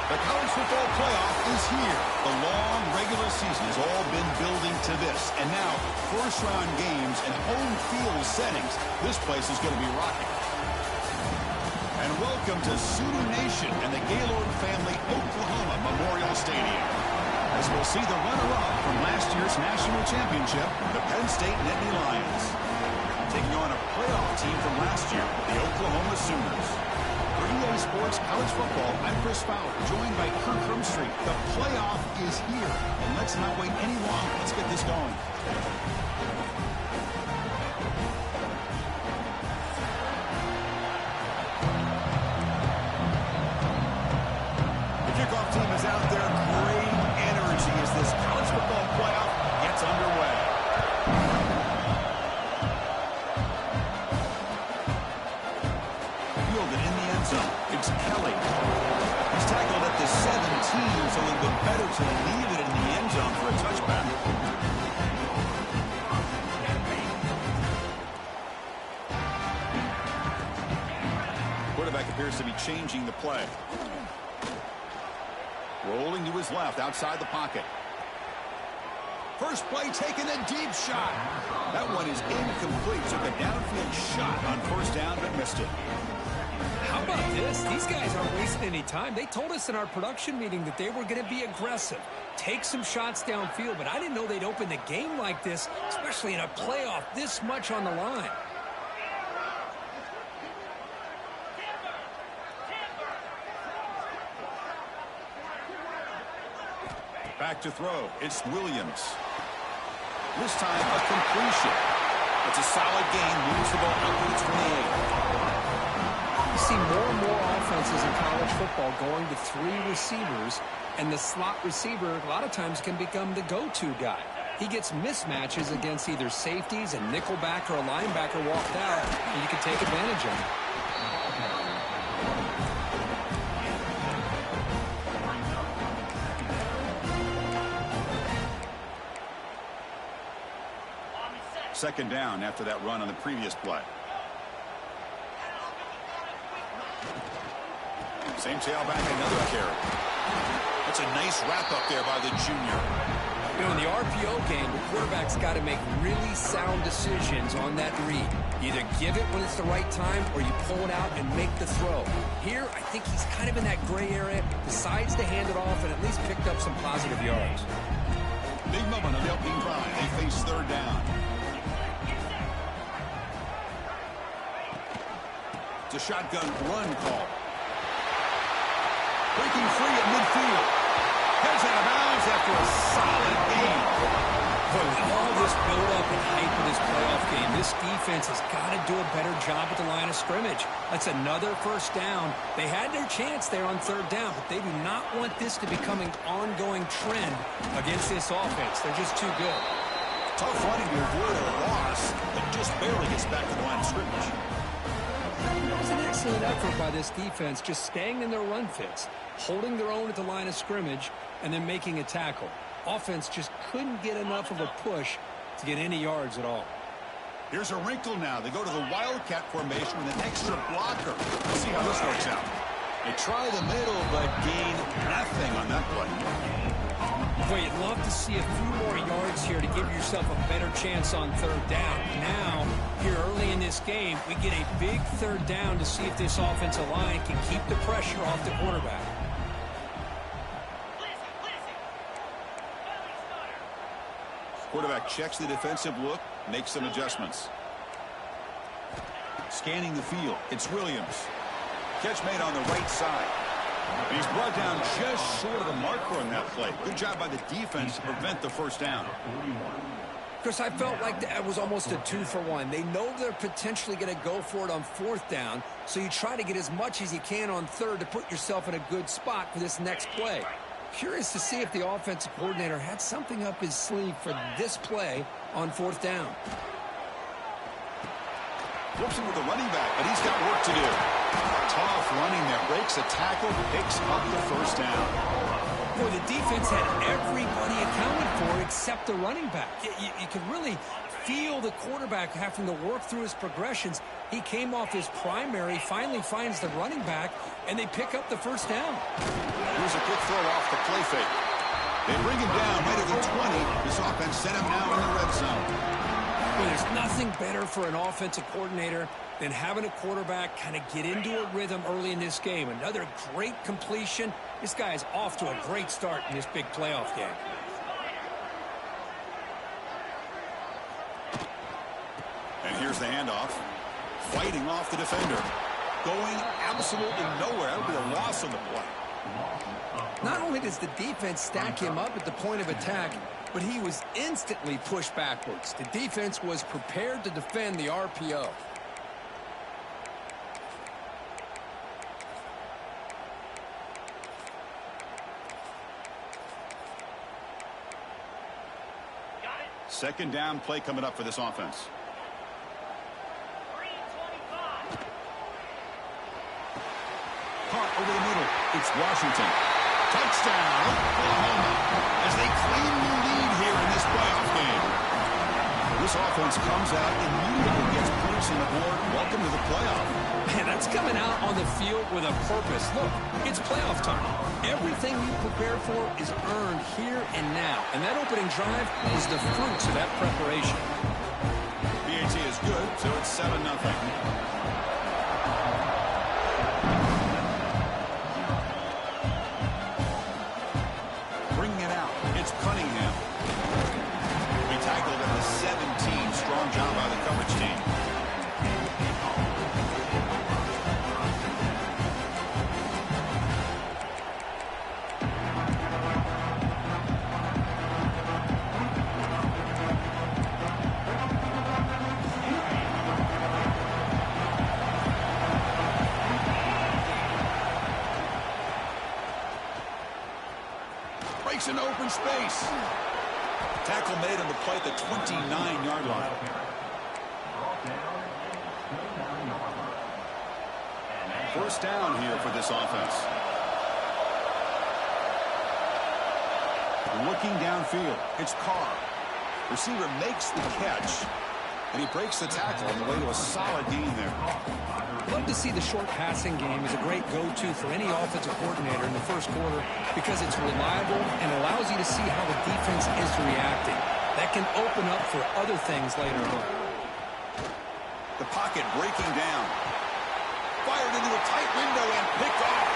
The college football playoff is here. The long regular season has all been building to this. And now, first-round games and home field settings. This place is going to be rocking. And welcome to Sioux Nation and the Gaylord Family Oklahoma Memorial Stadium. As we'll see the runner-up from last year's national championship, the Penn State Nittany Lions. Taking on a playoff team from last year, the Oklahoma Sooners. For EA Sports College Football, I'm Chris Fowler, joined by Kirk Hermstreet. The playoff is here, and let's not wait any longer. Let's get this going. The kickoff team is out there. Great energy as this college football playoff gets underway. It's Kelly. He's tackled at the 17, so a little bit better to leave it in the end zone for a touchback. Quarterback appears to be changing the play. Rolling to his left, outside the pocket. First play taking a deep shot. That one is incomplete. Took a downfield shot on first down, but missed it. How about this? These guys aren't wasting any time. They told us in our production meeting that they were going to be aggressive, take some shots downfield, but I didn't know they'd open the game like this, especially in a playoff this much on the line. Back to throw. It's Williams. This time a completion. It's a solid gain. Moves the ball out to the 28. You see more and more offenses in college football going to three receivers, and the slot receiver a lot of times can become the go-to guy. He gets mismatches against either safeties, a nickelback, or a linebacker walked out, and you can take advantage of it. Second down after that run on the previous play. Same tailback, another carry. That's a nice wrap-up there by the junior. You know, in the RPO game, the quarterback's got to make really sound decisions on that read. Either give it when it's the right time, or you pull it out and make the throw. Here, I think he's kind of in that gray area, decides to hand it off, and at least picked up some positive yards. Big moment on the opening drive. They face third down. It's a shotgun run call. Breaking free at midfield. Heads out of bounds after a solid game. Boy, with all this build-up and hype of this playoff game, this defense has got to do a better job at the line of scrimmage. That's another first down. They had their chance there on third down, but they do not want this to become an ongoing trend against this offense. They're just too good. Tough running to avoid a loss, but just barely gets back to the line of scrimmage. It was an excellent effort by this defense, just staying in their run fits, holding their own at the line of scrimmage, and then making a tackle. Offense just couldn't get enough of a push to get any yards at all. Here's a wrinkle now. They go to the Wildcat formation with an extra blocker. Let's see how this works out. They try the middle, but gain nothing on that play. Boy, you'd love to see a few more yards here to give yourself a better chance on third down. Now, here early in this game, we get a big third down to see if this offensive line can keep the pressure off the quarterback. Quarterback checks the defensive look, makes some adjustments. Scanning the field, it's Williams. Catch made on the right side. And he's brought down just short of the marker on that play. Good job by the defense to prevent the first down. Chris, I felt like that was almost a 2-for-1. They know they're potentially going to go for it on 4th down, so you try to get as much as you can on 3rd to put yourself in a good spot for this next play. Curious to see if the offensive coordinator had something up his sleeve for this play on 4th down. Flips it with the running back, but he's got work to do. Tough running there. Breaks a tackle, picks up the 1st down. Boy, the defense had everybody accounted for except the running back. You could really feel the quarterback having to work through his progressions. He came off his primary, finally finds the running back, and they pick up the 1st down. Here's a quick throw off the play fake. They bring him down right at the 20. This offense sent him now in the red zone. Well, there's nothing better for an offensive coordinator than having a quarterback kind of get into a rhythm early in this game. Another great completion. This guy is off to a great start in this big playoff game. And here's the handoff. Fighting off the defender. Going absolutely nowhere. That would be a loss on the play. Not only does the defense stack him up at the point of attack, but he was instantly pushed backwards. The defense was prepared to defend the RPO. Second down play coming up for this offense. Caught over the middle. It's Washington. Touchdown, Oklahoma, as they claim the lead here in this playoff game. This offense comes out immediately, gets points on the board. Welcome to the playoff. Man, that's coming out on the field with a purpose. Look, it's playoff time. Everything you prepare for is earned here and now. And that opening drive is the fruits of that preparation. PAT is good, so it's 7-0. Cunningham. He tackled at the 17. Strong job by the coverage team. Breaks into open space. Tackle made on the play at the 29-yard line. First down here for this offense. Looking downfield. It's Carr. Receiver makes the catch. And he breaks the tackle on the way to a solid gain there. Love to see the short passing game as a great go-to for any offensive coordinator in the first quarter because it's reliable and allows you to see how the defense is reacting. That can open up for other things later on. The pocket breaking down. Fired into a tight window and picked off.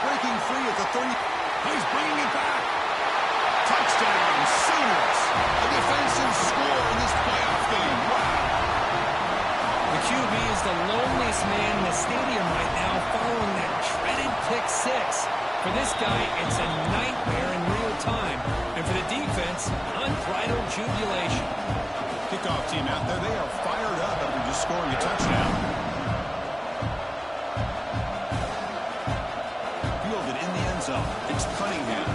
Breaking free at the 30. He's bringing it back. Touchdown, Sooners. A defensive score in this playoff game. Wow. The QB is the loneliest man in the stadium right now following that dreaded pick 6. For this guy, it's a nightmare in real time. And for the defense, unbridled jubilation. Kickoff team out there. They are fired up after just scoring a touchdown. Fielded in the end zone. It's Cunningham.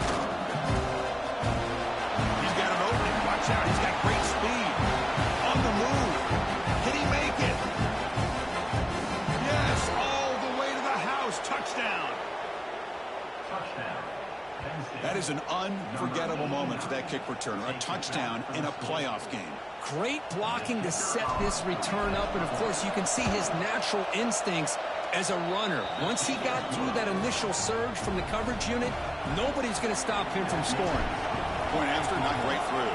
He's got an opening. Watch out. He's got great speed. On the move. Can he make it? Yes, all the way to the house. Touchdown. That is an unforgettable moment for that kick returner. A touchdown in a playoff game. Great blocking to set this return up. And, of course, you can see his natural instincts as a runner. Once he got through that initial surge from the coverage unit, nobody's going to stop him from scoring. Point after, not right through.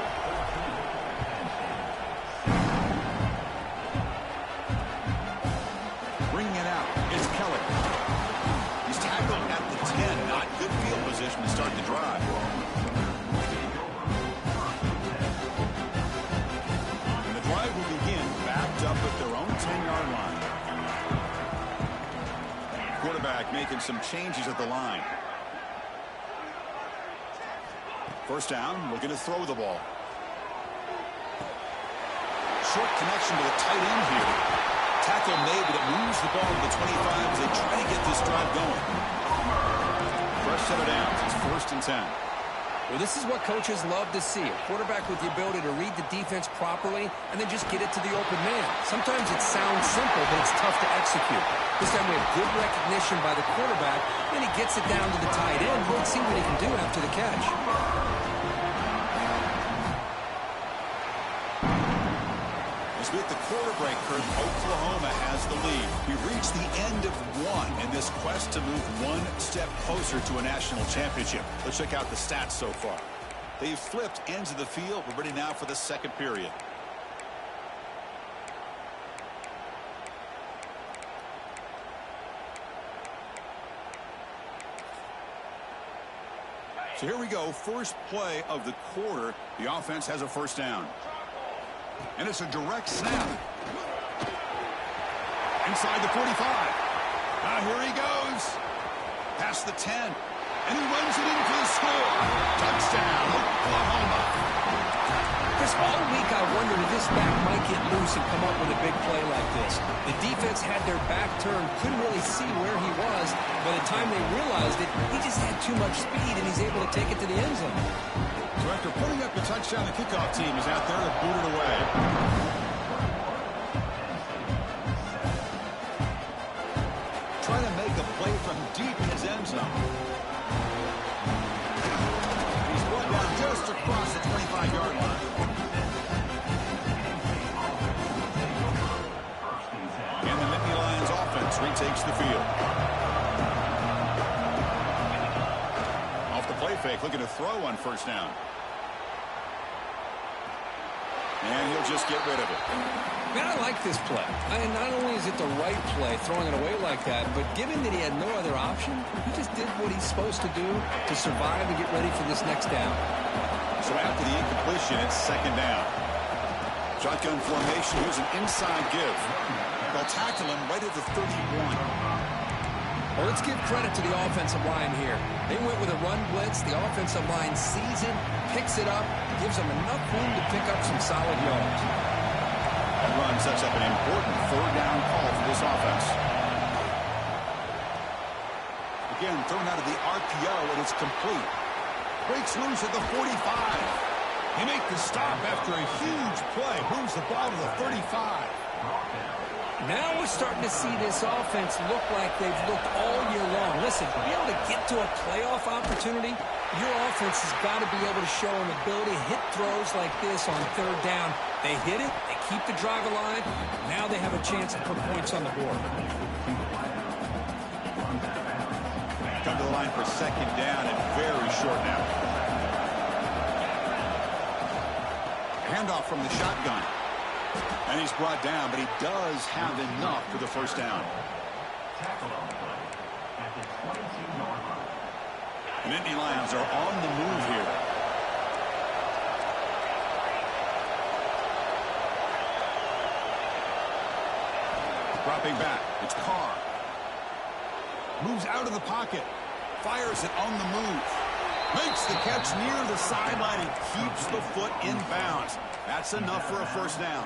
Bringing it out is Kelly. He's tackled at the 10. Not good field position to start the drive. And the drive will begin backed up at their own 10-yard line. Quarterback making some changes at the line. First down, looking to throw the ball. Short connection to the tight end here. Tackle made, but it moves the ball to the 25 as they try to get this drive going. Fresh set of downs. It's 1st and 10. Well, this is what coaches love to see. A quarterback with the ability to read the defense properly and then just get it to the open man. Sometimes it sounds simple, but it's tough to execute. This time we have good recognition by the quarterback, and he gets it down to the tight end. Let's see what he can do after the catch. As with the quarter break, Kurt, Oklahoma has the lead. We've reached the end of one in this quest to move one step closer to a national championship. Let's check out the stats so far. They've flipped ends of the field. We're ready now for the second period. So here we go. First play of the quarter. The offense has a first down. And it's a direct snap. Inside the 45. Now here he goes. Past the 10. And he runs it in for the score. Touchdown, Oklahoma. Chris, all week I wondered if this back might get loose and come up with a big play like this. The defense had their back turned, couldn't really see where he was. By the time they realized it, he just had too much speed, and he's able to take it to the end zone. So after putting up the touchdown, the kickoff team is out there to boot it away. Trying to make a play from deep in his end zone. He's brought down just across the 25-yard line. And the Nittany Lions offense retakes the field. Off the play fake, looking to throw on first down. And he'll just get rid of it. Man, I like this play. Not only is it the right play, throwing it away like that, but given that he had no other option, he just did what he's supposed to do to survive and get ready for this next down. So after the incompletion, it's second down. Shotgun formation. Here's an inside give. They'll tackle him right at the 31. Well, let's give credit to the offensive line here. They went with a run blitz. The offensive line sees it, picks it up, gives them enough room to pick up some solid yards. That run sets up an important third down call for this offense. Again, thrown out of the RPO, and it's complete. Breaks loose at the 45. He makes the stop after a huge play. Moves the ball to the 35. Now we're starting to see this offense look like they've looked all year long. Listen, to be able to get to a playoff opportunity, your offense has got to be able to show an ability to hit throws like this on third down. They hit it, they keep the drive alive. Now they have a chance to put points on the board. Come to the line for second down and very short now. Handoff from the shotgun. And he's brought down, but he does have enough for the first down. The Nittany Lions are on the move here. Dropping back, it's Carr. Moves out of the pocket. Fires it on the move. Makes the catch near the sideline and keeps the foot in bounds. That's enough for a first down.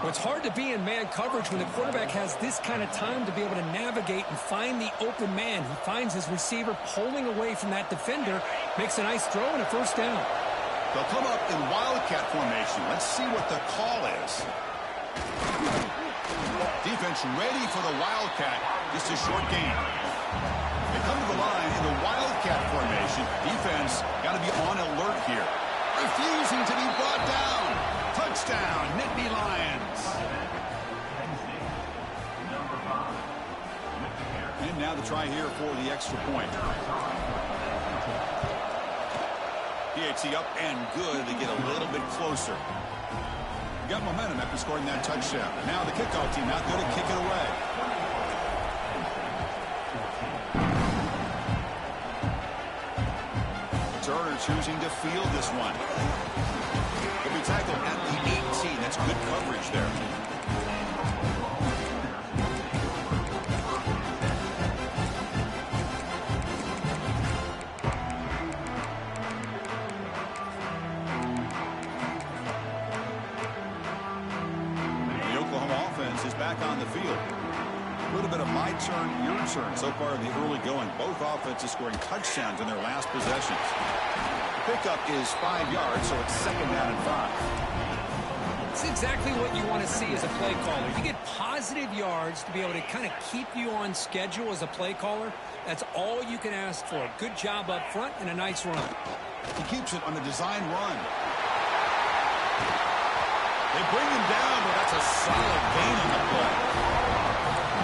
Well, it's hard to be in man coverage when the quarterback has this kind of time to be able to navigate and find the open man. He finds his receiver pulling away from that defender, makes a nice throw and a first down. They'll come up in wildcat formation. Let's see what the call is. Defense ready for the wildcat. Just a short gain. They come to the line in the wildcat formation. Defense got to be on alert here. Refusing to be brought down. Touchdown, Nittany Lions. And now the try here for the extra point. PAT up and good to get a little bit closer. Got momentum after scoring that touchdown. Now the kickoff team out there to kick it away. Turner choosing to field this one. He'll be tackled at the 18. That's good coverage there. back on the field. A little bit of my turn, your turn so far in the early going. Both offenses scoring touchdowns in their last possessions. The pickup is 5 yards, so it's 2nd down and 5. It's exactly what you want to see as a play caller. You get positive yards to be able to kind of keep you on schedule as a play caller. That's all you can ask for. Good job up front and a nice run. He keeps it on a design run. They bring him down, but that's a solid gain on the play.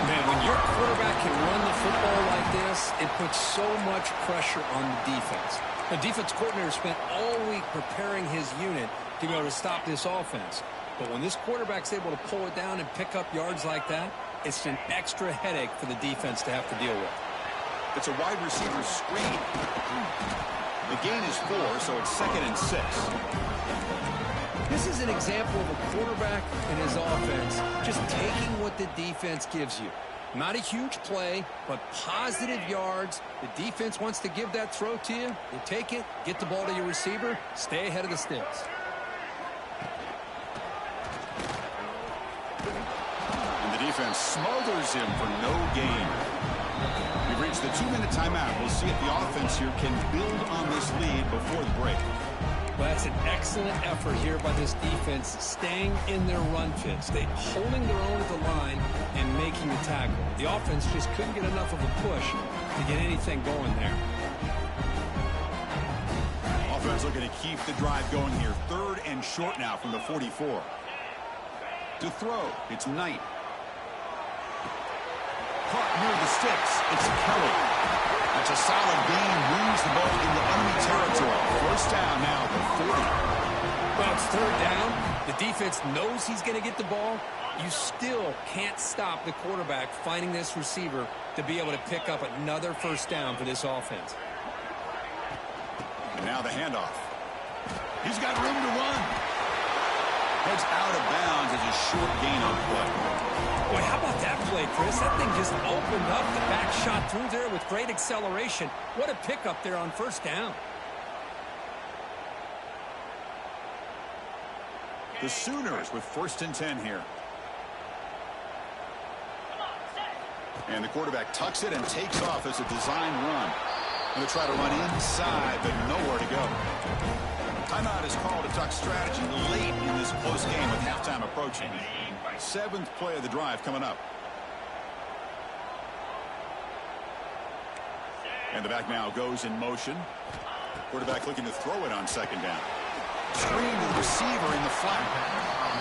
Man, when your quarterback can run the football like this, it puts so much pressure on the defense. The defense coordinator spent all week preparing his unit to be able to stop this offense. But when this quarterback's able to pull it down and pick up yards like that, it's an extra headache for the defense to have to deal with. It's a wide receiver screen. The gain is 4, so it's 2nd and 6. This is an example of a quarterback and his offense just taking what the defense gives you. Not a huge play, but positive yards. The defense wants to give that throw to you. You take it, get the ball to your receiver, stay ahead of the sticks. And the defense smothers him for no gain. We've reached the 2-minute timeout. We'll see if the offense here can build on this lead before the break. Well, that's an excellent effort here by this defense, staying in their run fits. They holding their own at the line and making the tackle. The offense just couldn't get enough of a push to get anything going there. Offense looking to keep the drive going here. 3rd and short now from the 44. To throw, it's Knight. Caught near the sticks. It's Kelly. That's a solid gain. Moves the ball into enemy territory. 1st down now at the 40. Well, it's 3rd down. The defense knows he's going to get the ball. You still can't stop the quarterback finding this receiver to be able to pick up another 1st down for this offense. And now the handoff. He's got room to run. Heads out of bounds as a short gain on play. Boy, how about that play, Chris? That thing just opened up. The back shot through there with great acceleration. What a pickup there on 1st down. The Sooners with 1st and 10 here. And the quarterback tucks it and takes off as a design run. Going to try to run inside, but nowhere to go. Timeout is called to talk strategy late in this close game with halftime approaching. 7th play of the drive coming up. And the back now goes in motion. Quarterback looking to throw it on 2nd down. Screen to the receiver in the flat.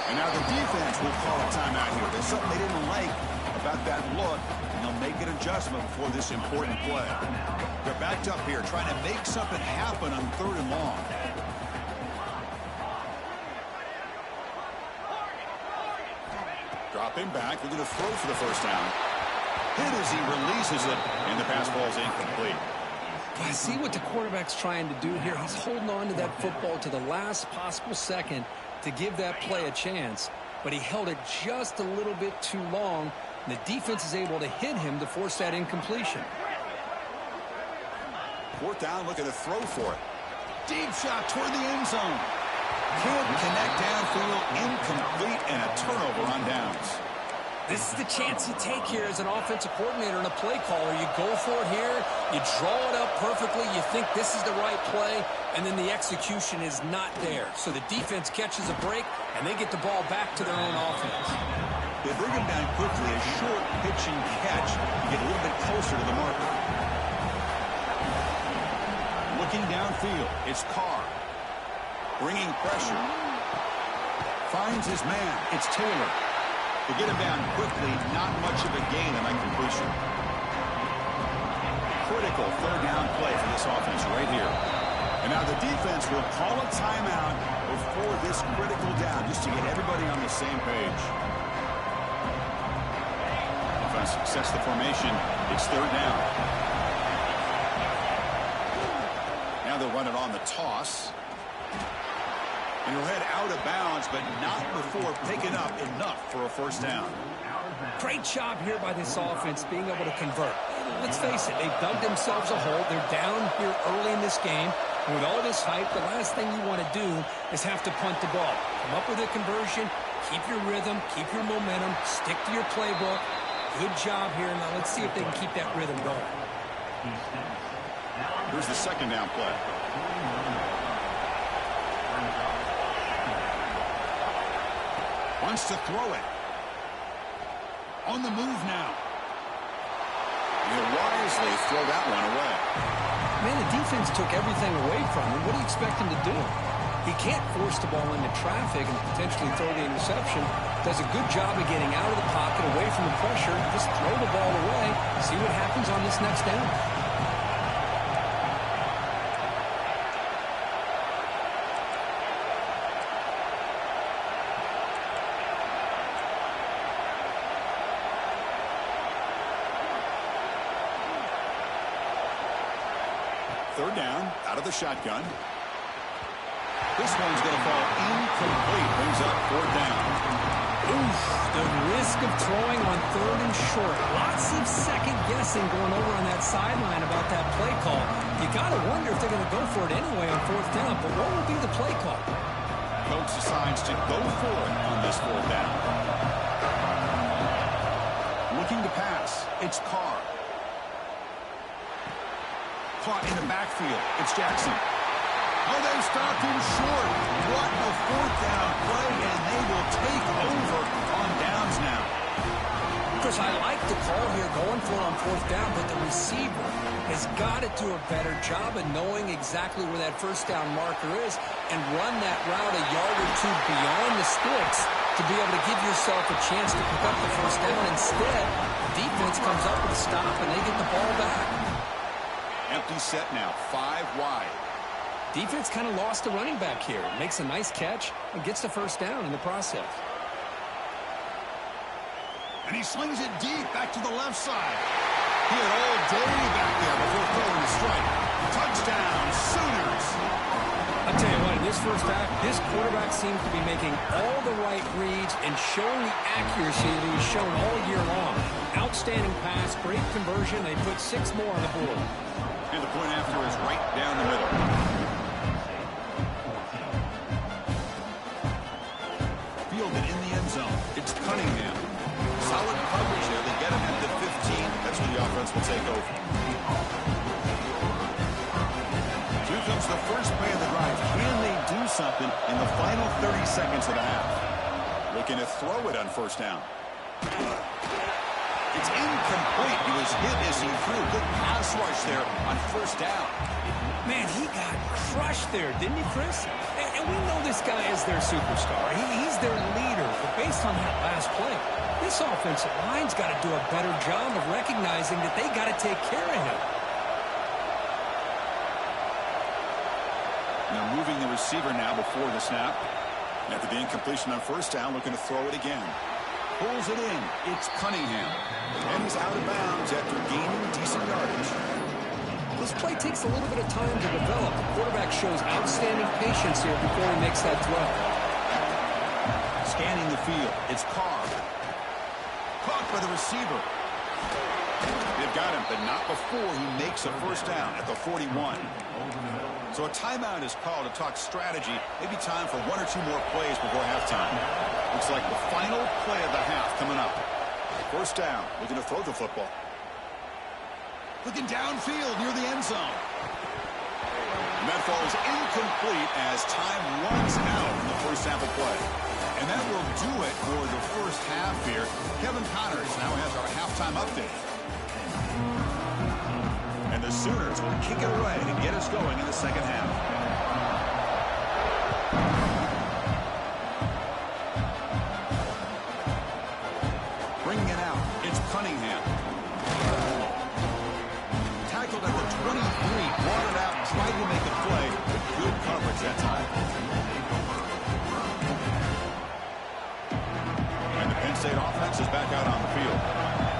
And now the defense will call a timeout here. There's something they didn't like about that look, and they'll make an adjustment before this important play. They're backed up here trying to make something happen on 3rd and long. Drop him back. They're going to throw for the 1st down. Hit as he releases it, and the pass ball is incomplete. I see what the quarterback's trying to do here. He's holding on to that football to the last possible second to give that play a chance, but he held it just a little bit too long, and the defense is able to hit him to force that incompletion. 4th down, looking to throw for it. Deep shot toward the end zone. Can't connect downfield, incomplete, and a turnover on downs. This is the chance you take here as an offensive coordinator and a play caller. You go for it here, you draw it up perfectly, you think this is the right play, and then the execution is not there. So the defense catches a break, and they get the ball back to their own offense. They bring him down quickly, a short pitch and catch to get a little bit closer to the marker. Looking downfield, it's Carr. Bringing pressure. Finds his man. It's Taylor. To get him down quickly, not much of a gain on that completion. Critical 3rd down play for this offense right here. And now the defense will call a timeout before this critical down, just to get everybody on the same page. Offense sets the formation. It's 3rd down. Now they'll run it on the toss. And he'll head out of bounds, but not before picking up enough for a 1st down. Great job here by this offense being able to convert. Let's face it, they've dug themselves a hole. They're down here early in this game. And with all this hype, the last thing you want to do is have to punt the ball. Come up with a conversion, Keep your rhythm, keep your momentum, stick to your playbook. Good job here. Now let's see if they can keep that rhythm going. Here's the second down play. Wants to throw it. On the move now. He'll wisely throw that one away. Man, the defense took everything away from him. What do you expect him to do? He can't force the ball into traffic and potentially throw the interception. Does a good job of getting out of the pocket, away from the pressure. Just throw the ball away. See what happens on this next down. Third down, out of the shotgun. This one's going to fall incomplete. Brings up fourth down. Oof, the risk of throwing on third and short. Lots of second guessing going over on that sideline about that play call. You got to wonder if they're going to go for it anyway on fourth down, but what will be the play call? Coach decides to go for it on this fourth down. Looking to pass. It's Carr. Caught in the backfield. It's Jackson. Oh, they stopped him short. What a fourth down play, and they will take over on downs now. Chris, I like the call here going for it on fourth down, but the receiver has got to do a better job of knowing exactly where that first down marker is and run that route a yard or two beyond the sticks to be able to give yourself a chance to pick up the first down. Instead, the defense comes up with a stop, and they get the ball back. Empty set now, 5 wide. Defense kind of lost the running back here. Makes a nice catch and gets the first down in the process. And he slings it deep back to the left side. He had all day back there before throwing the strike. Touchdown, Sooners. I'll tell you what, in this first half, this quarterback seems to be making all the right reads and showing the accuracy that he's shown all year long. Outstanding pass, great conversion. They put 6 more on the board. And the point after is right down the middle. Fielded in the end zone. It's Cunningham. Solid coverage here. They get him at the 15. That's where the offense will take over. Here comes the first play of the drive. Can they do something in the final 30 seconds of the half? Looking to throw it on first down. It's incomplete. He was hit as he threw. Good pass rush there on first down. Man, he got crushed there, didn't he, Chris? And we know this guy is their superstar. He's their leader. But based on that last play, this offensive line's got to do a better job of recognizing that they got to take care of him. Now moving the receiver now before the snap. After the incompletion on first down, looking to throw it again. Pulls it in. It's Cunningham. And he's out of bounds after gaining decent yardage. This play takes a little bit of time to develop. The quarterback shows outstanding patience here before he makes that throw. Scanning the field. It's Carr. Caught by the receiver. They've got him, but not before he makes a first down at the 41. So a timeout is called to talk strategy. Maybe time for 1 or 2 more plays before halftime. Looks like the final play of the half coming up. First down. Looking to throw the football. Looking downfield near the end zone. And that falls incomplete as time runs out in the first half of play. And that will do it for the first half here. Kevin Connors now has our halftime update. And the Sooners will kick it away to get us going in the second half. Bringing it out, it's Cunningham. Tackled at the 23, brought it out, tried to make a play, but good coverage that time. And the Penn State offense is back out on the field.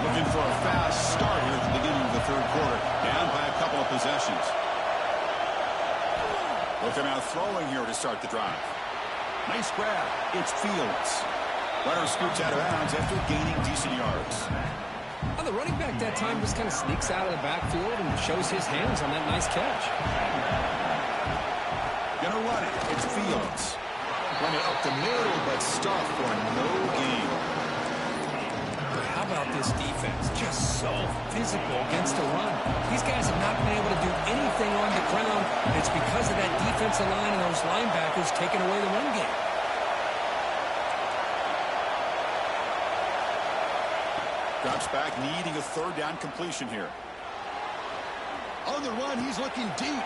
Looking for a fast start here at the beginning of the third quarter. Down by a couple of possessions. Looking out throwing here to start the drive. Nice grab. It's Fields. Runner scoots out of bounds after gaining decent yards. Well, the running back that time just kind of sneaks out of the backfield and shows his hands on that nice catch. Gonna run it. It's Fields. Run it up the middle, but stuffed for no gain. How about this defense? Just so physical against the run. These guys have not been able to do anything on the ground. It's because of that defensive line and those linebackers taking away the run game. Drops back, needing a third down completion here. On the run, he's looking deep.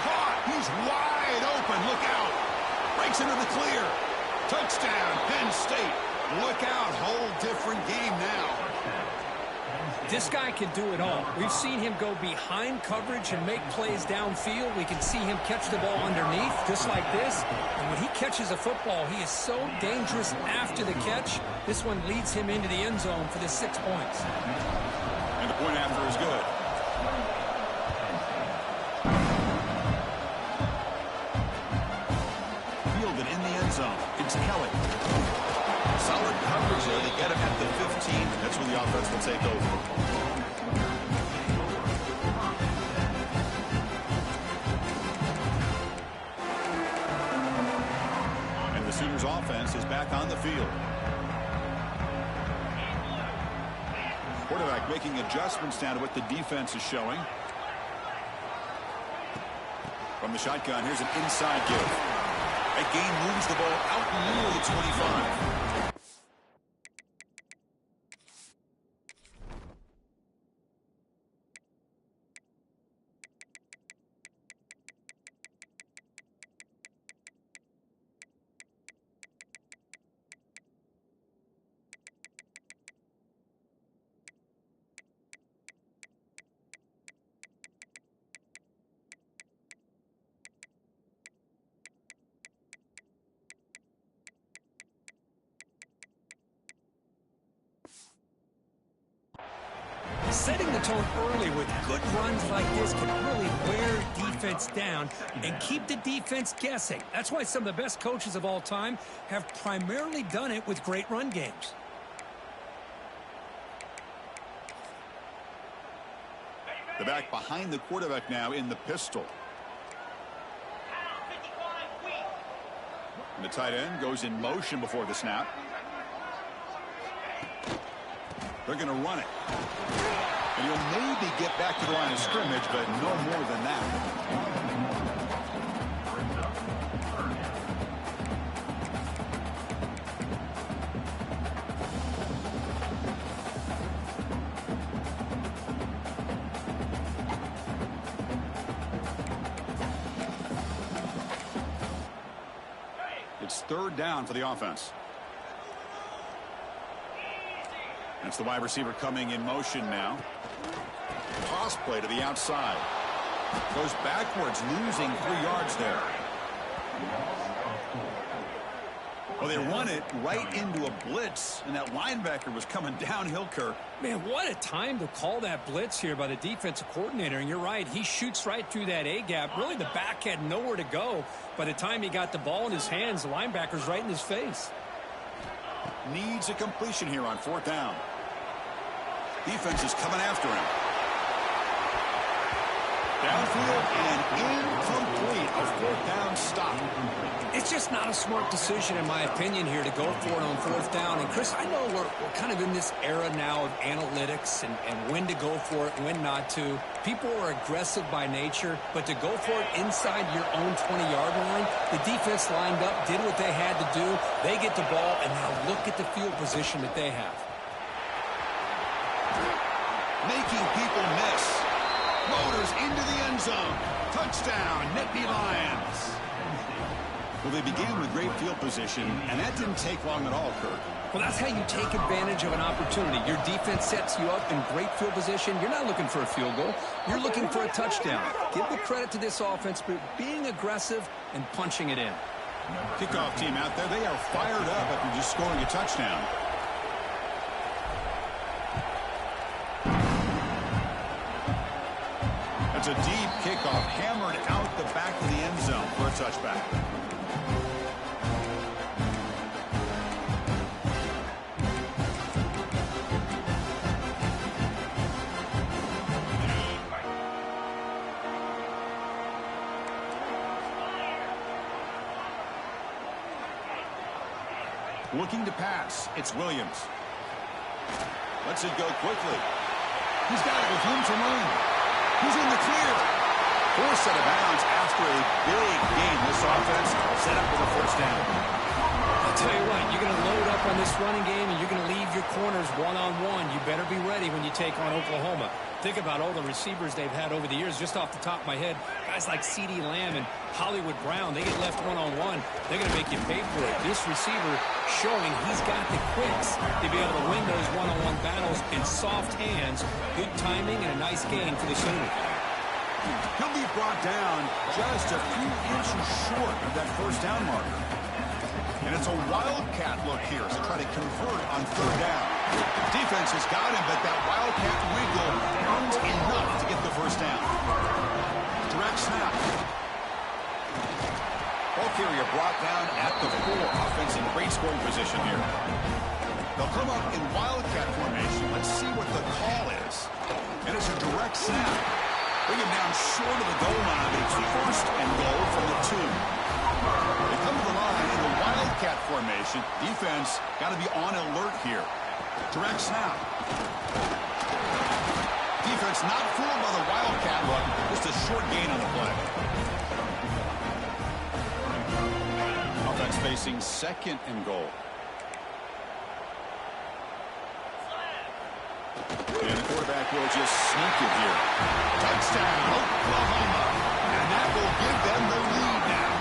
Caught. He's wide open. Look out. Breaks into the clear. Touchdown, Penn State. Look out. Whole different game now. This guy can do it all. We've seen him go behind coverage and make plays downfield. We can see him catch the ball underneath, just like this. And when he catches a football, he is so dangerous after the catch. This one leads him into the end zone for the 6 points. And the point after is good. Fielded in the end zone. It's Kelly. Solid coverage there. They get him at the 15. That's where the offense will take over. And the Sooners offense is back on the field. Quarterback making adjustments down to what the defense is showing. From the shotgun, here's an inside give. That gain moves the ball out near the 25. Setting the tone early with good runs like this can really wear defense down and keep the defense guessing. That's why some of the best coaches of all time have primarily done it with great run games. The back behind the quarterback now in the pistol. And the tight end goes in motion before the snap. They're going to run it. And he'll maybe get back to the line of scrimmage, but no more than that. It's third down for the offense. That's the wide receiver coming in motion now. Toss play to the outside. Goes backwards, losing 3 yards there. Well, they run it right into a blitz, and that linebacker was coming downhill, Kirk. Man, what a time to call that blitz here by the defensive coordinator. And you're right, he shoots right through that A-gap. Really, the back had nowhere to go. By the time he got the ball in his hands, the linebacker's right in his face. Needs a completion here on 4th down. Defense is coming after him. Downfield and incomplete. A 4th down stop. It's just not a smart decision, in my opinion, here to go for it on 4th down. And, Chris, I know we're kind of in this era now of analytics and when to go for it, when not to. People are aggressive by nature, but to go for it inside your own 20-yard line, the defense lined up, did what they had to do. They get the ball, and now look at the field position that they have. Making people miss. Motors into the end zone. Touchdown, Nittany Lions. Well, they began with great field position, and that didn't take long at all, Kirk. Well, that's how you take advantage of an opportunity. Your defense sets you up in great field position. You're not looking for a field goal. You're looking for a touchdown. Give the credit to this offense for being aggressive and punching it in. Kickoff team out there, they are fired up after just scoring a touchdown. That's a deep kickoff, hammered out the back of the end zone for a touchback. Looking to pass. It's Williams. Lets it go quickly. He's got it with room to run. He's in the clear. Forced out of bounds after a big gain. This offense set up with a first down. I'll tell you what, you're going to load up on this running game and you're going to leave your corners one-on-one. You better be ready when you take on Oklahoma. Think about all the receivers they've had over the years. Just off the top of my head, guys like CeeDee Lamb and Hollywood Brown, they get left one-on-one. They're going to make you pay for it. This receiver showing he's got the quicks to be able to win those one-on-one battles in soft hands. Good timing and a nice gain for the Sooners. He'll be brought down just a few inches short of that first down marker. And it's a wildcat look here as they try to convert on third down. Defense has got him, but that wildcat wiggle earns enough to get the first down. Direct snap. Ball carrier brought down at the 4. Offense in great scoring position here. They'll come up in wildcat formation. Let's see what the call is. And it's a direct snap. Bring him down short of the goal line. It's first and goal from the 2. They come to the line in the wildcat formation. Defense got to be on alert here. Direct snap. Defense not fooled by the wildcat look. Just a short gain on the play. Offense facing second and goal. And the quarterback will just sneak it here. Touchdown, Oklahoma. And that will give them the lead now.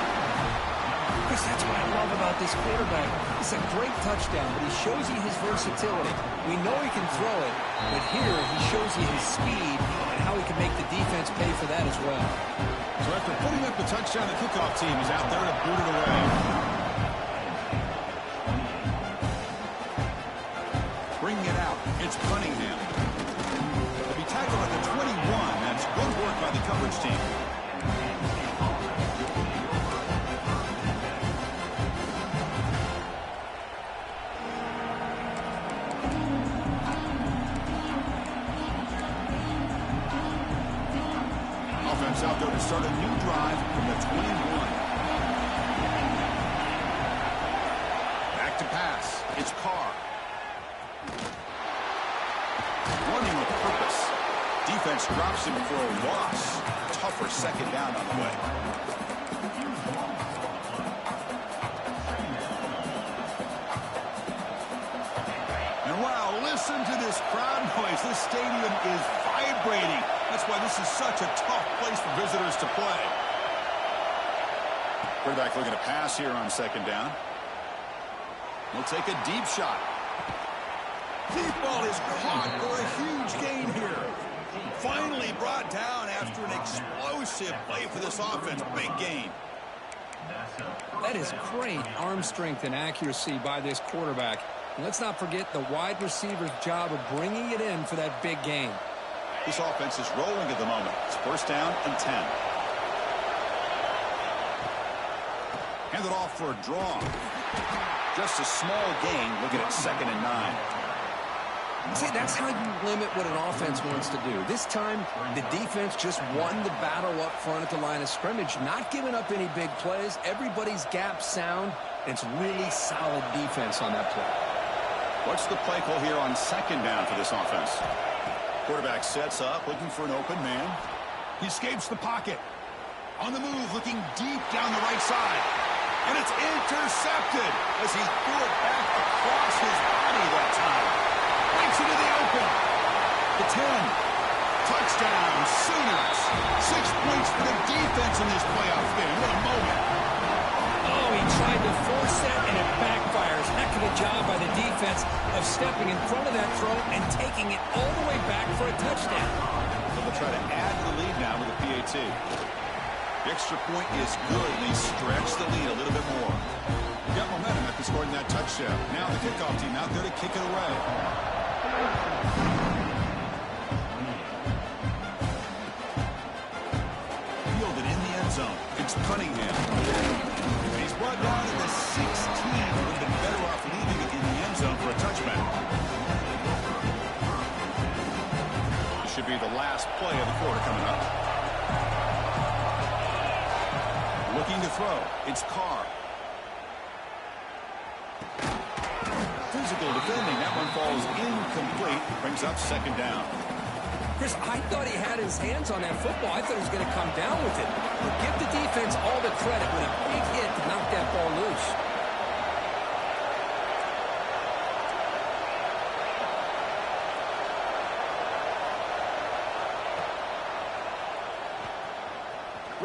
That's what I love about this quarterback. It's a great touchdown, but he shows you his versatility. We know he can throw it, but here he shows you his speed and how he can make the defense pay for that as well. So after putting up the touchdown, the kickoff team is out there to boot it away. Bringing it out, it's Cunningham. They'll be tackled at the 21. That's good work by the coverage team. Out there to start a new drive from the 21. Back to pass. It's Carr. Running with purpose. Defense drops him for a loss. Tougher second down on the way. And wow, listen to this crowd noise. This stadium is vibrating. That's why this is such a tough place for visitors to play. Quarterback looking to pass here on second down. He'll take a deep shot. Deep ball is caught for a huge gain here. Finally brought down after an explosive play for this offense. Big gain. That is great arm strength and accuracy by this quarterback. And let's not forget the wide receiver's job of bringing it in for that big gain. This offense is rolling at the moment. It's first down and 10. Hand it off for a draw. Just a small gain. Looking at second and 9. See, that's how you limit what an offense wants to do. This time, the defense just won the battle up front at the line of scrimmage, not giving up any big plays. Everybody's gap sound. It's really solid defense on that play. What's the play call here on second down for this offense? Quarterback sets up, looking for an open man. He escapes the pocket. On the move, looking deep down the right side. And it's intercepted as he threw it back across his body that time. Breaks into the open. The 10. Touchdown, Sooners. 6 points for the defense in this playoff game. What a moment. Oh, he tried to force that, and it backfires. Heck of a job by the defense of stepping in front of that throw and taking it all the way back for a touchdown. So they'll try to add to the lead now with a PAT. The extra point is good. They stretch the lead a little bit more. Got momentum after scoring that touchdown. Now the kickoff team out there to kick it away. Fielded in the end zone. It's Cunningham. And he's brought down to the 16. Would have been better off leaving it in the end zone for a touchback. This should be the last play of the quarter coming up. Looking to throw. It's Carr. physical defending. That one falls incomplete. Brings up second down. Chris, I thought he had his hands on that football. I thought he was going to come down with it. But give the defense all the credit with a big hit to knock that ball loose.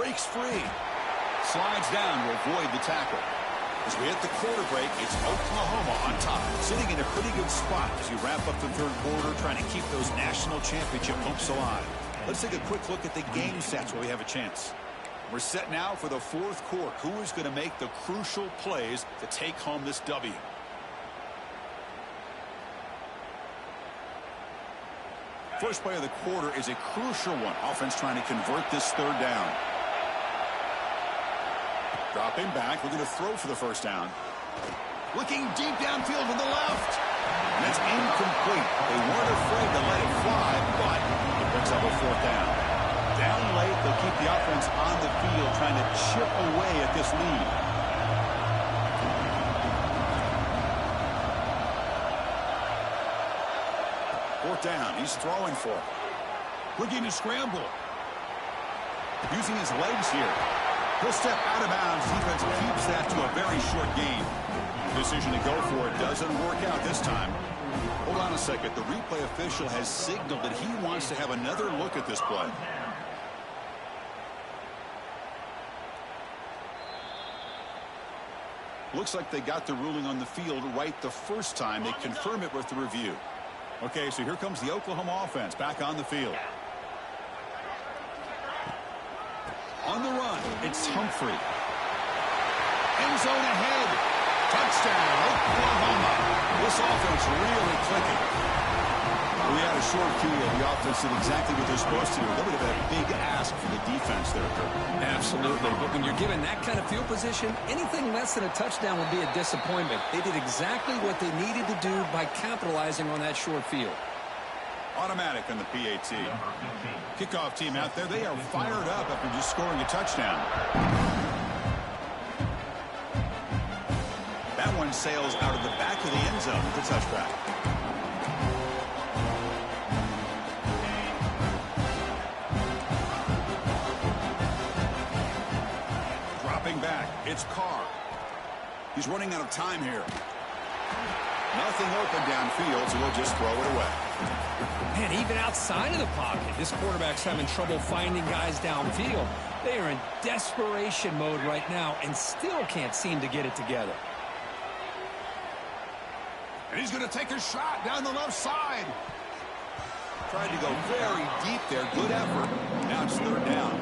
Breaks free. Slides down to avoid the tackle. As we hit the quarter break, it's Oklahoma on top, sitting in a pretty good spot as we wrap up the third quarter, trying to keep those national championship hopes alive. Let's take a quick look at the game sets where we have a chance. We're set now for the fourth quarter. Who is going to make the crucial plays to take home this W? First play of the quarter is a crucial one. Offense trying to convert this third down. Dropping back, looking to throw for the first down. Looking deep downfield to the left. And it's incomplete. They weren't afraid to let it fly, but it picks up a fourth down. Down late, they'll keep the offense on the field, trying to chip away at this lead. Fourth down, he's throwing for it. Looking to scramble. Using his legs here. He'll step out of bounds. Defense keeps that to a very short gain. Decision to go for it doesn't work out this time. Hold on a second. The replay official has signaled that he wants to have another look at this play. Looks like they got the ruling on the field right the first time. They confirm it with the review. Okay, so here comes the Oklahoma offense back on the field. On the run, it's Humphrey. End zone ahead. Touchdown, Oklahoma. This offense really clicking. We had a short field. The offense did exactly what they're supposed to do. That would have been a big ask for the defense there, Kirk. Absolutely. But when you're given that kind of field position, anything less than a touchdown would be a disappointment. They did exactly what they needed to do by capitalizing on that short field. Automatic on the PAT. Kickoff team out there. They are fired up after just scoring a touchdown. That one sails out of the back of the end zone with the touchback. Dropping back. It's Carr. He's running out of time here. Nothing open downfield, so we'll just throw it away. Man, even outside of the pocket, this quarterback's having trouble finding guys downfield. They are in desperation mode right now and still can't seem to get it together. And he's going to take a shot down the left side. Tried to go very deep there. Good effort. Now it's third down.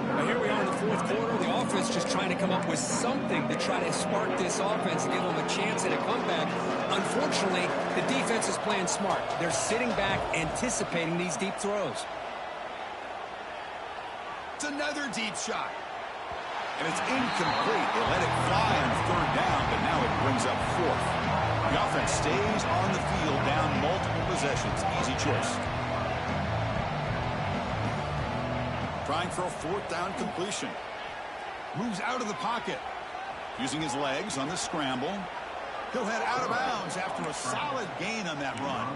Now here we are in the fourth quarter. The offense just trying to come up with something to try to spark this offense and give them a chance at a comeback. Unfortunately, the defense is playing smart. They're sitting back, anticipating these deep throws. It's another deep shot. And it's incomplete. They let it fly on third down, but now it brings up fourth. The offense stays on the field down multiple possessions. Easy choice. Trying for a fourth down completion. Moves out of the pocket. Using his legs on the scramble. He'll head out of bounds after a solid gain on that run.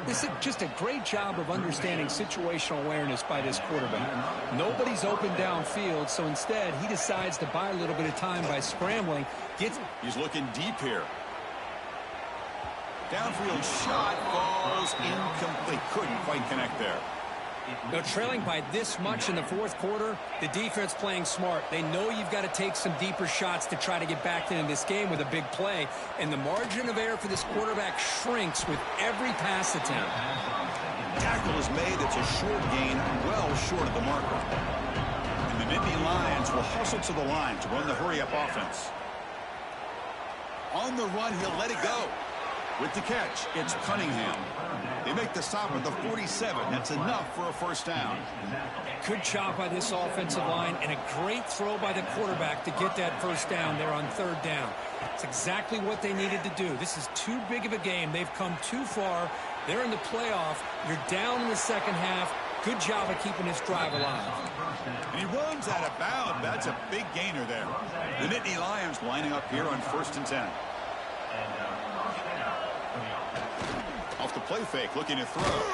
This is just a great job of understanding situational awareness by this quarterback. Nobody's open downfield, so instead he decides to buy a little bit of time by scrambling. He's looking deep here. Downfield shot falls incomplete. Couldn't quite connect there. Now, trailing by this much in the fourth quarter, the defense playing smart. They know you've got to take some deeper shots to try to get back into this game with a big play. And the margin of error for this quarterback shrinks with every pass attempt. Tackle is made. It's a short gain, well short of the marker. And the Nittany Lions will hustle to the line to run the hurry-up offense. On the run, he'll let it go. With the catch, it's Cunningham. They make the stop at the 47. That's enough for a first down. Good job by this offensive line and a great throw by the quarterback to get that first down there on third down. It's exactly what they needed to do. This is too big of a game. They've come too far. They're in the playoff. You're down in the second half. Good job of keeping this drive alive. And he runs out of bounds. That's a big gainer there. The Nittany Lions lining up here on 1st and 10. Off the play fake, looking to throw. Oh,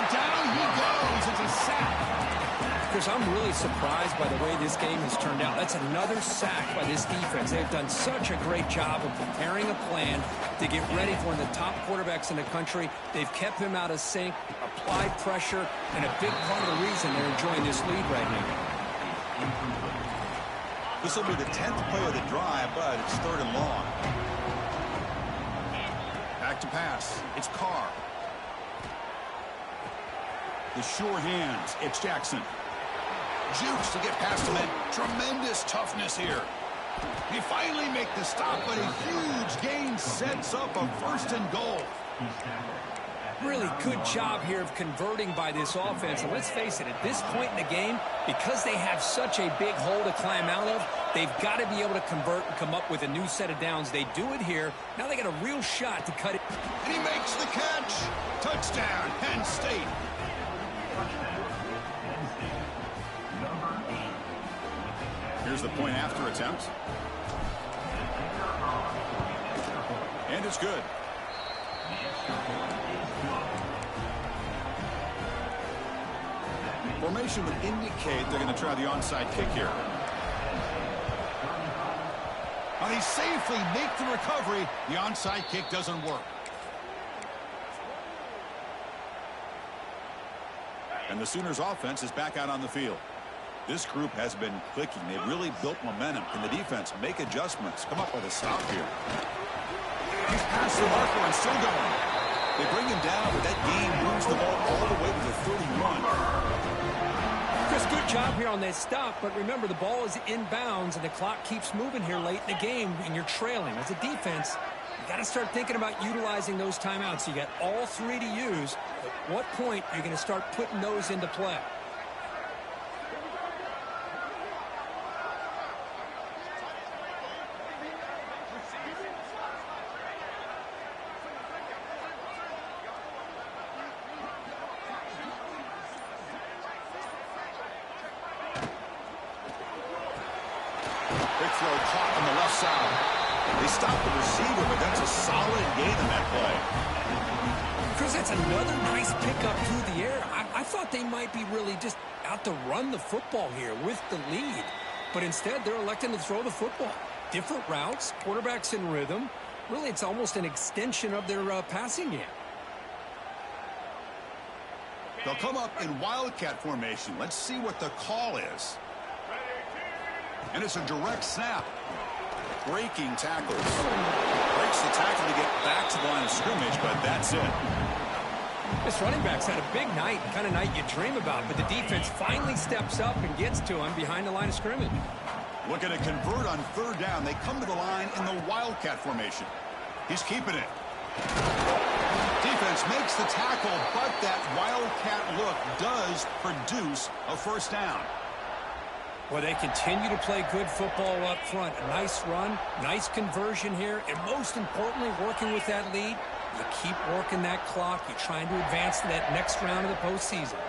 down he goes. It's a sack. Chris, I'm really surprised by the way this game has turned out. That's another sack by this defense. They've done such a great job of preparing a plan to get ready for one of the top quarterbacks in the country. They've kept him out of sync, applied pressure, and a big part of the reason they're enjoying this lead right now. This will be the 10th play of the drive, but it's 3rd and long. Back to pass. It's Carr. The sure hands. It's Jackson. Jukes to get past him. Tremendous toughness here. He finally make the stop, but a huge gain sets up a 1st and goal. Really good job here of converting by this offense. And let's face it, at this point in the game, because they have such a big hole to climb out of, they've got to be able to convert and come up with a new set of downs. They do it here. Now they got a real shot to cut it. And he makes the catch. Touchdown, Penn State. Here's the point after attempt. And it's good. Formation would indicate they're going to try the onside kick here. And they safely make the recovery. The onside kick doesn't work. And the Sooners offense is back out on the field. This group has been clicking. They've really built momentum. Can the defense make adjustments? Come up with a stop here. He's past the marker and still going. They bring him down, but that gain moves the ball all the way to the 31. Chris, good job here on that stop, but remember, the ball is inbounds, and the clock keeps moving here late in the game, and you're trailing. As a defense, you got to start thinking about utilizing those timeouts. You got all 3 to use. At what point are you going to start putting those into play? Big throw caught on the left side. They stopped the receiver, but that's a solid gain in that play. Chris, that's another nice pickup through the air. I thought they might be really just out to run the football here with the lead. But instead, they're electing to throw the football. Different routes, quarterbacks in rhythm. Really, it's almost an extension of their passing game. They'll come up in wildcat formation. Let's see what the call is. And it's a direct snap. Breaking tackles. Breaks the tackle to get back to the line of scrimmage, but that's it. This running back's had a big night, the kind of night you dream about, but the defense finally steps up and gets to him behind the line of scrimmage. Looking to convert on 3rd down. They come to the line in the wildcat formation. He's keeping it. Defense makes the tackle, but that wildcat look does produce a 1st down. Well, they continue to play good football up front. A nice run, nice conversion here, and most importantly, working with that lead, you keep working that clock. You're trying to advance to that next round of the postseason.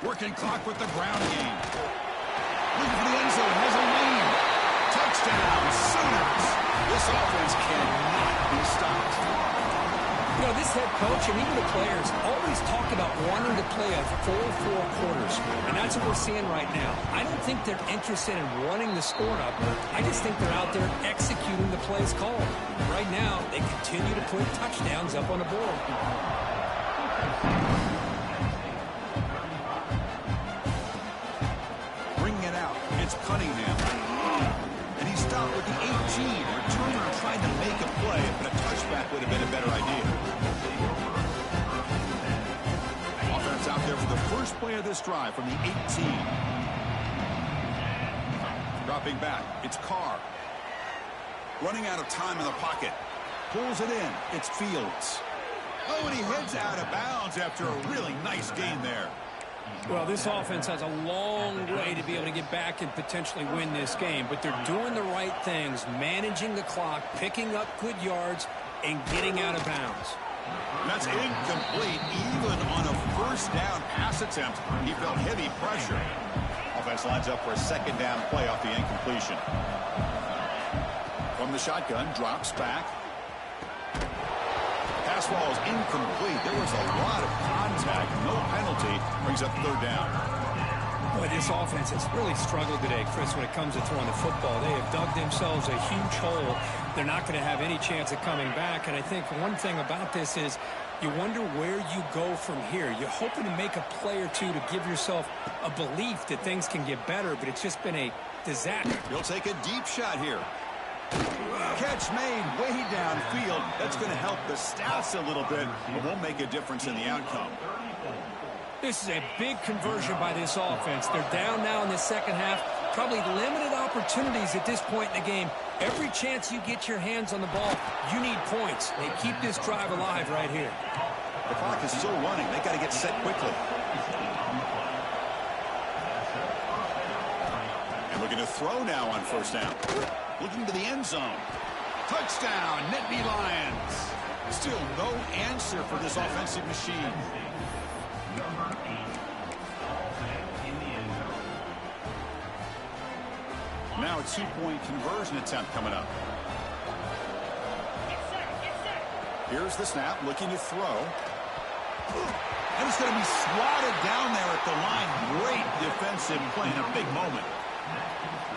Working clock with the ground game. Looking for the end zone. Has a lead. Touchdown, Sooners. This offense cannot be stopped. You know, this head coach and even the players always talk about wanting to play a full 4 quarters, and that's what we're seeing right now. I don't think they're interested in running the score up. I just think they're out there executing the plays called. Right now, they continue to put touchdowns up on the board. It's Cunningham. And he stopped with the 18. Returner tried to make a play, but a touchback would have been a better idea. Offense out there for the first play of this drive from the 18. Dropping back, it's Carr. Running out of time in the pocket. Pulls it in. It's Fields. Oh, and he heads out of bounds after a really nice gain there. Well, this offense has a long way to be able to get back and potentially win this game, but they're doing the right things, managing the clock, picking up good yards, and getting out of bounds. That's incomplete. Even on a first down pass attempt, he felt heavy pressure. Offense lines up for a second down play off the incompletion. From the shotgun, drops back. Pass ball is incomplete. There was a lot of contact. No penalty. Brings up third down. Boy, this offense has really struggled today, Chris, when it comes to throwing the football. They have dug themselves a huge hole. They're not going to have any chance of coming back. And I think one thing about this is you wonder where you go from here. You're hoping to make a play or two to give yourself a belief that things can get better, but it's just been a disaster. He'll take a deep shot here. Catch made way downfield. That's going to help the stats a little bit, but won't make a difference in the outcome. This is a big conversion by this offense. They're down now in the second half. Probably limited opportunities at this point in the game. Every chance you get your hands on the ball, you need points. They keep this drive alive right here. The clock is still running. They got to get set quickly. And looking to throw now on first down. Looking to the end zone. Touchdown, Nittany Lions. Still no answer for this offensive machine. Now a two-point conversion attempt coming up. Here's the snap, looking to throw. And it's going to be swatted down there at the line. Great defensive play in a big moment.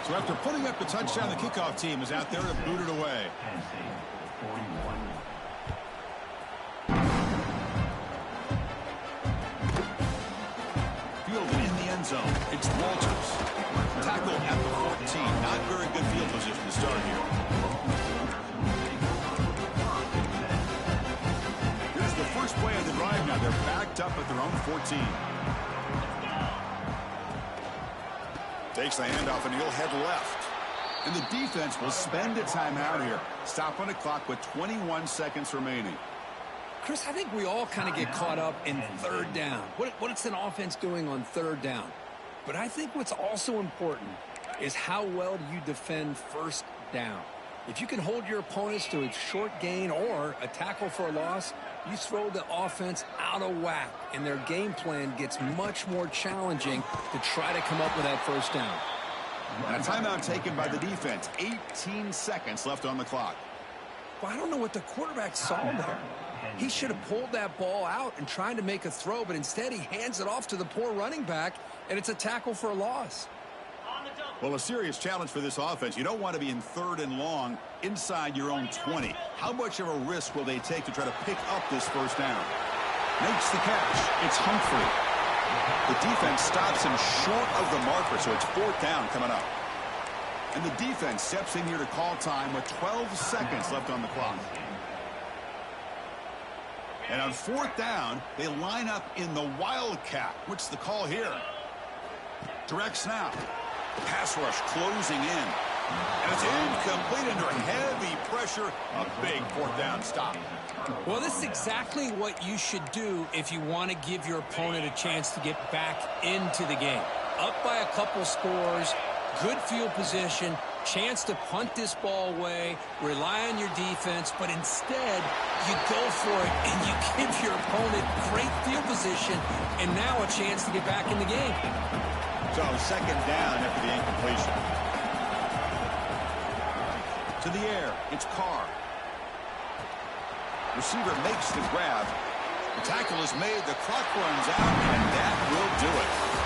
So after putting up the touchdown, the kickoff team is out there to boot it away. Fielded in the end zone. It's Walters. Tackle at the 14. Not very good field position to start here. Here's the first play of the drive now. They're backed up at their own 14. Takes the handoff and he'll head left. And the defense will spend a timeout here. Stop on the clock with 21 seconds remaining. Chris, I think we all kind of get caught up in third down. What's an offense doing on third down? But I think what's also important is how well do you defend first down. If you can hold your opponents to a short gain or a tackle for a loss, you throw the offense out of whack, and their game plan gets much more challenging to try to come up with that first down. And a timeout taken by the defense. 18 seconds left on the clock. Well, I don't know what the quarterback saw there. He should have pulled that ball out and tried to make a throw, but instead he hands it off to the poor running back, and it's a tackle for a loss. Well, a serious challenge for this offense. You don't want to be in third and long inside your own 20. How much of a risk will they take to try to pick up this first down? Makes the catch. It's Humphrey. The defense stops him short of the marker, so it's fourth down coming up. And the defense steps in here to call time with 12 seconds left on the clock. And on fourth down, they line up in the Wildcat. What's the call here? Direct snap. Pass rush closing in. And it's incomplete under heavy pressure. A big fourth down stop. Well, this is exactly what you should do if you want to give your opponent a chance to get back into the game. Up by a couple scores, good field position, chance to punt this ball away, rely on your defense, but instead you go for it and you give your opponent great field position and now a chance to get back in the game. So second down after the incompletion. To the air, it's Carr. Receiver makes the grab. The tackle is made, the clock runs out, and that will do it.